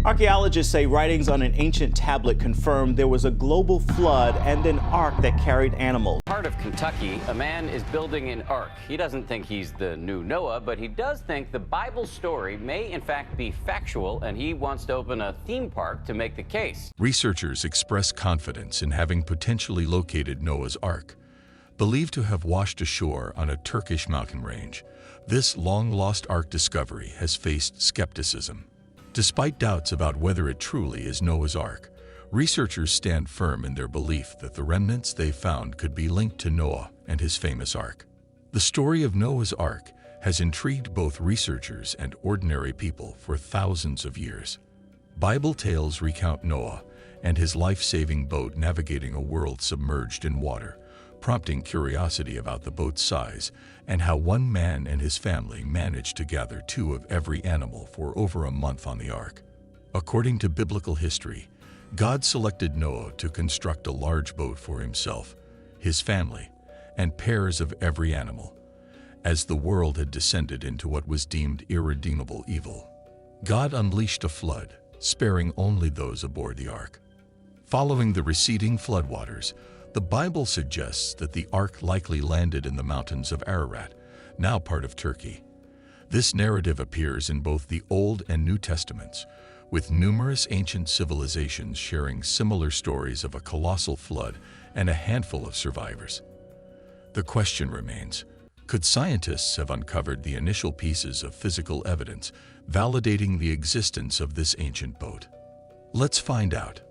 Archaeologists say writings on an ancient tablet confirm there was a global flood and an ark that carried animals. Part of Kentucky, a man is building an ark. He doesn't think he's the new Noah, but he does think the Bible story may in fact be factual, and he wants to open a theme park to make the case. Researchers express confidence in having potentially located Noah's Ark. Believed to have washed ashore on a Turkish mountain range, this long-lost Ark discovery has faced skepticism. Despite doubts about whether it truly is Noah's Ark, researchers stand firm in their belief that the remnants they found could be linked to Noah and his famous ark. The story of Noah's Ark has intrigued both researchers and ordinary people for thousands of years. Bible tales recount Noah and his life-saving boat navigating a world submerged in water, prompting curiosity about the boat's size and how one man and his family managed to gather 2 of every animal for over a month on the ark. According to biblical history, God selected Noah to construct a large boat for himself, his family, and pairs of every animal, as the world had descended into what was deemed irredeemable evil. God unleashed a flood, sparing only those aboard the ark. Following the receding floodwaters, the Bible suggests that the ark likely landed in the mountains of Ararat, now part of Turkey. This narrative appears in both the Old and New Testaments, with numerous ancient civilizations sharing similar stories of a colossal flood and a handful of survivors. The question remains, could scientists have uncovered the initial pieces of physical evidence validating the existence of this ancient boat? Let's find out.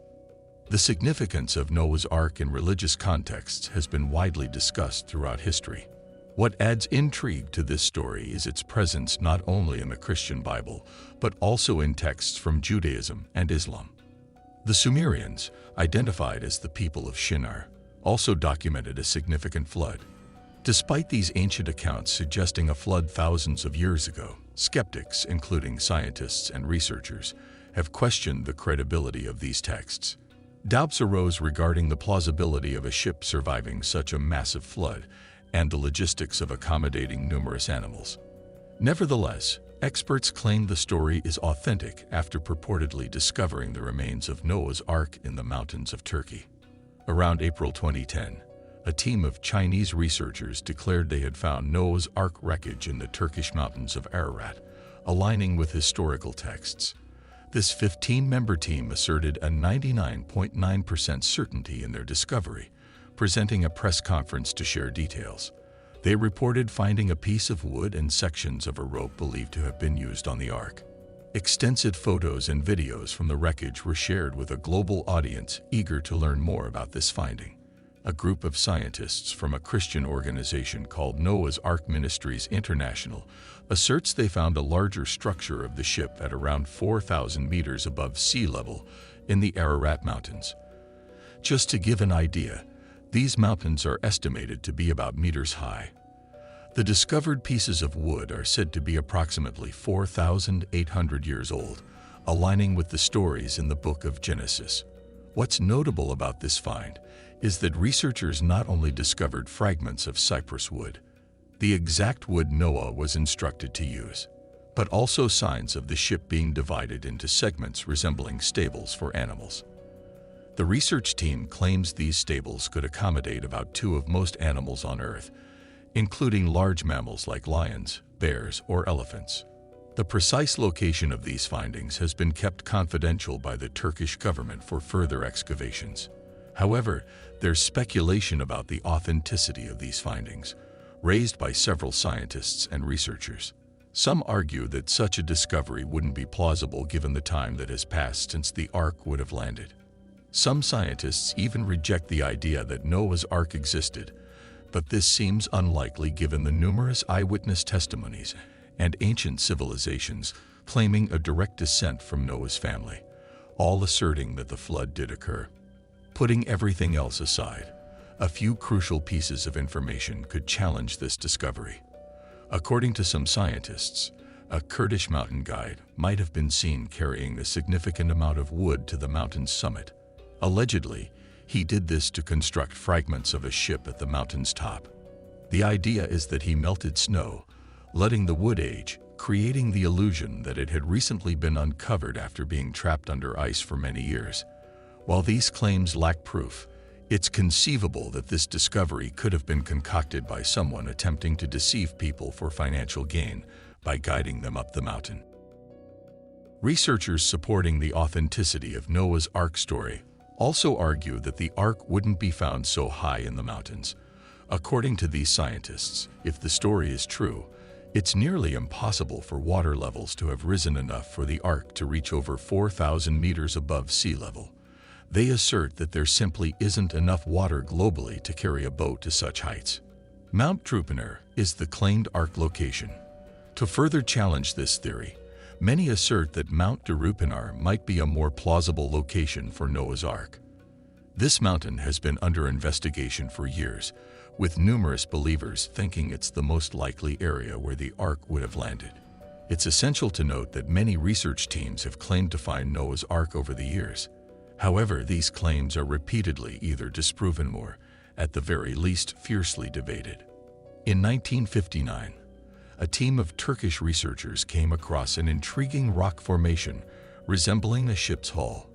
The significance of Noah's Ark in religious contexts has been widely discussed throughout history. What adds intrigue to this story is its presence not only in the Christian Bible, but also in texts from Judaism and Islam. The Sumerians, identified as the people of Shinar, also documented a significant flood. Despite these ancient accounts suggesting a flood thousands of years ago, skeptics, including scientists and researchers, have questioned the credibility of these texts. Doubts arose regarding the plausibility of a ship surviving such a massive flood and the logistics of accommodating numerous animals. Nevertheless, experts claim the story is authentic after purportedly discovering the remains of Noah's Ark in the mountains of Turkey. Around April 2010, a team of Chinese researchers declared they had found Noah's Ark wreckage in the Turkish mountains of Ararat, aligning with historical texts. This 15-member team asserted a 99.9% certainty in their discovery, presenting a press conference to share details. They reported finding a piece of wood and sections of a rope believed to have been used on the ark. Extensive photos and videos from the wreckage were shared with a global audience eager to learn more about this finding. A group of scientists from a Christian organization called Noah's Ark Ministries International asserts they found a larger structure of the ship at around 4,000 meters above sea level in the Ararat Mountains. Just to give an idea, these mountains are estimated to be about meters high. The discovered pieces of wood are said to be approximately 4,800 years old, aligning with the stories in the book of Genesis. What's notable about this find is that researchers not only discovered fragments of cypress wood, the exact wood Noah was instructed to use, but also signs of the ship being divided into segments resembling stables for animals. The research team claims these stables could accommodate about 2 of most animals on Earth, including large mammals like lions, bears, or elephants. The precise location of these findings has been kept confidential by the Turkish government for further excavations. However, there's speculation about the authenticity of these findings, raised by several scientists and researchers. Some argue that such a discovery wouldn't be plausible given the time that has passed since the Ark would have landed. Some scientists even reject the idea that Noah's Ark existed, but this seems unlikely given the numerous eyewitness testimonies and ancient civilizations claiming a direct descent from Noah's family, all asserting that the flood did occur. Putting everything else aside, a few crucial pieces of information could challenge this discovery. According to some scientists, a Kurdish mountain guide might have been seen carrying a significant amount of wood to the mountain's summit. Allegedly, he did this to construct fragments of a ship at the mountain's top. The idea is that he melted snow, letting the wood age, creating the illusion that it had recently been uncovered after being trapped under ice for many years. While these claims lack proof, it's conceivable that this discovery could have been concocted by someone attempting to deceive people for financial gain by guiding them up the mountain. Researchers supporting the authenticity of Noah's Ark story also argue that the Ark wouldn't be found so high in the mountains. According to these scientists, if the story is true, it's nearly impossible for water levels to have risen enough for the Ark to reach over 4,000 meters above sea level. They assert that there simply isn't enough water globally to carry a boat to such heights. Mount Drupanar is the claimed Ark location. To further challenge this theory, many assert that Mount Drupanar might be a more plausible location for Noah's Ark. This mountain has been under investigation for years, with numerous believers thinking it's the most likely area where the Ark would have landed. It's essential to note that many research teams have claimed to find Noah's Ark over the years. However, these claims are repeatedly either disproven or, at the very least, fiercely debated. In 1959, a team of Turkish researchers came across an intriguing rock formation resembling a ship's hull.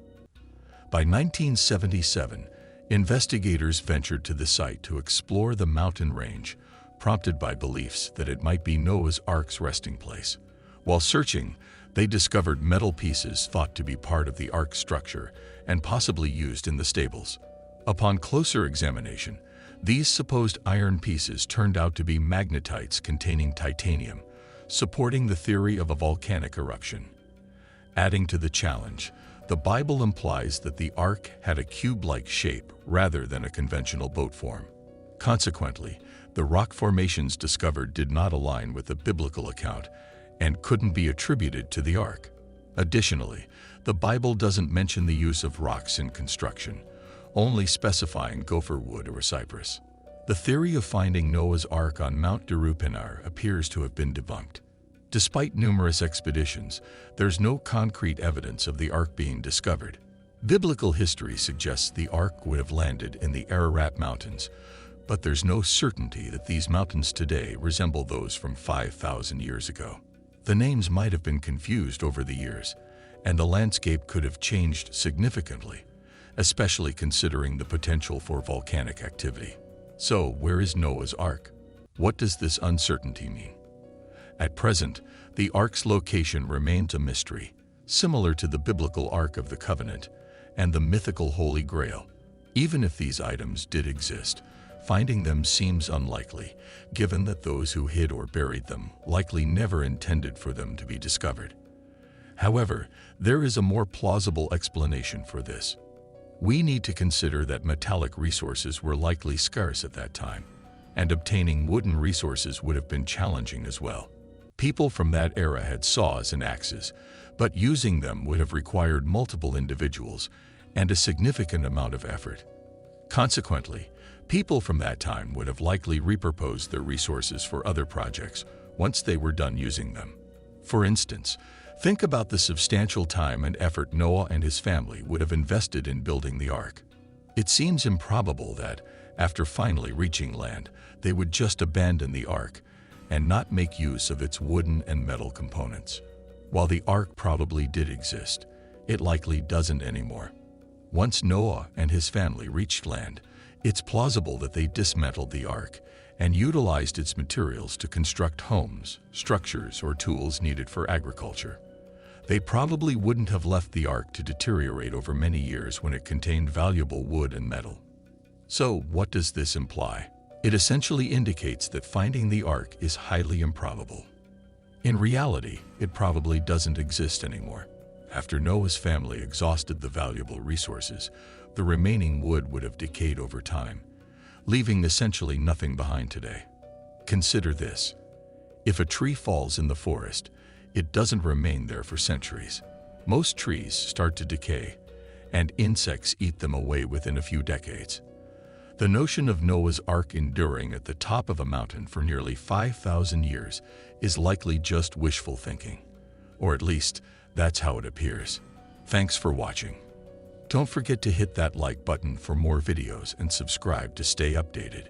By 1977, investigators ventured to the site to explore the mountain range, prompted by beliefs that it might be Noah's Ark's resting place. While searching, they discovered metal pieces thought to be part of the Ark structure and possibly used in the stables. Upon closer examination, these supposed iron pieces turned out to be magnetites containing titanium, supporting the theory of a volcanic eruption. Adding to the challenge, the Bible implies that the Ark had a cube-like shape rather than a conventional boat form. Consequently, the rock formations discovered did not align with the biblical account and couldn't be attributed to the Ark. Additionally, the Bible doesn't mention the use of rocks in construction, only specifying gopher wood or cypress. The theory of finding Noah's Ark on Mount Drupanar appears to have been debunked. Despite numerous expeditions, there's no concrete evidence of the Ark being discovered. Biblical history suggests the Ark would have landed in the Ararat Mountains, but there's no certainty that these mountains today resemble those from 5,000 years ago. The names might have been confused over the years, and the landscape could have changed significantly, especially considering the potential for volcanic activity. So, where is Noah's Ark? What does this uncertainty mean? At present, the Ark's location remains a mystery, similar to the biblical Ark of the Covenant and the mythical Holy Grail. Even if these items did exist, finding them seems unlikely, given that those who hid or buried them likely never intended for them to be discovered. However, there is a more plausible explanation for this. We need to consider that metallic resources were likely scarce at that time, and obtaining wooden resources would have been challenging as well. People from that era had saws and axes, but using them would have required multiple individuals and a significant amount of effort. Consequently, people from that time would have likely repurposed their resources for other projects once they were done using them. For instance, think about the substantial time and effort Noah and his family would have invested in building the Ark. It seems improbable that, after finally reaching land, they would just abandon the Ark and not make use of its wooden and metal components. While the Ark probably did exist, it likely doesn't anymore. Once Noah and his family reached land, it's plausible that they dismantled the Ark and utilized its materials to construct homes, structures, or tools needed for agriculture. They probably wouldn't have left the Ark to deteriorate over many years when it contained valuable wood and metal. So, what does this imply? It essentially indicates that finding the Ark is highly improbable. In reality, it probably doesn't exist anymore. After Noah's family exhausted the valuable resources, the remaining wood would have decayed over time, leaving essentially nothing behind today. Consider this. If a tree falls in the forest, it doesn't remain there for centuries. Most trees start to decay, and insects eat them away within a few decades. The notion of Noah's Ark enduring at the top of a mountain for nearly 5,000 years is likely just wishful thinking. Or at least, that's how it appears. Thanks for watching. Don't forget to hit that like button for more videos and subscribe to stay updated.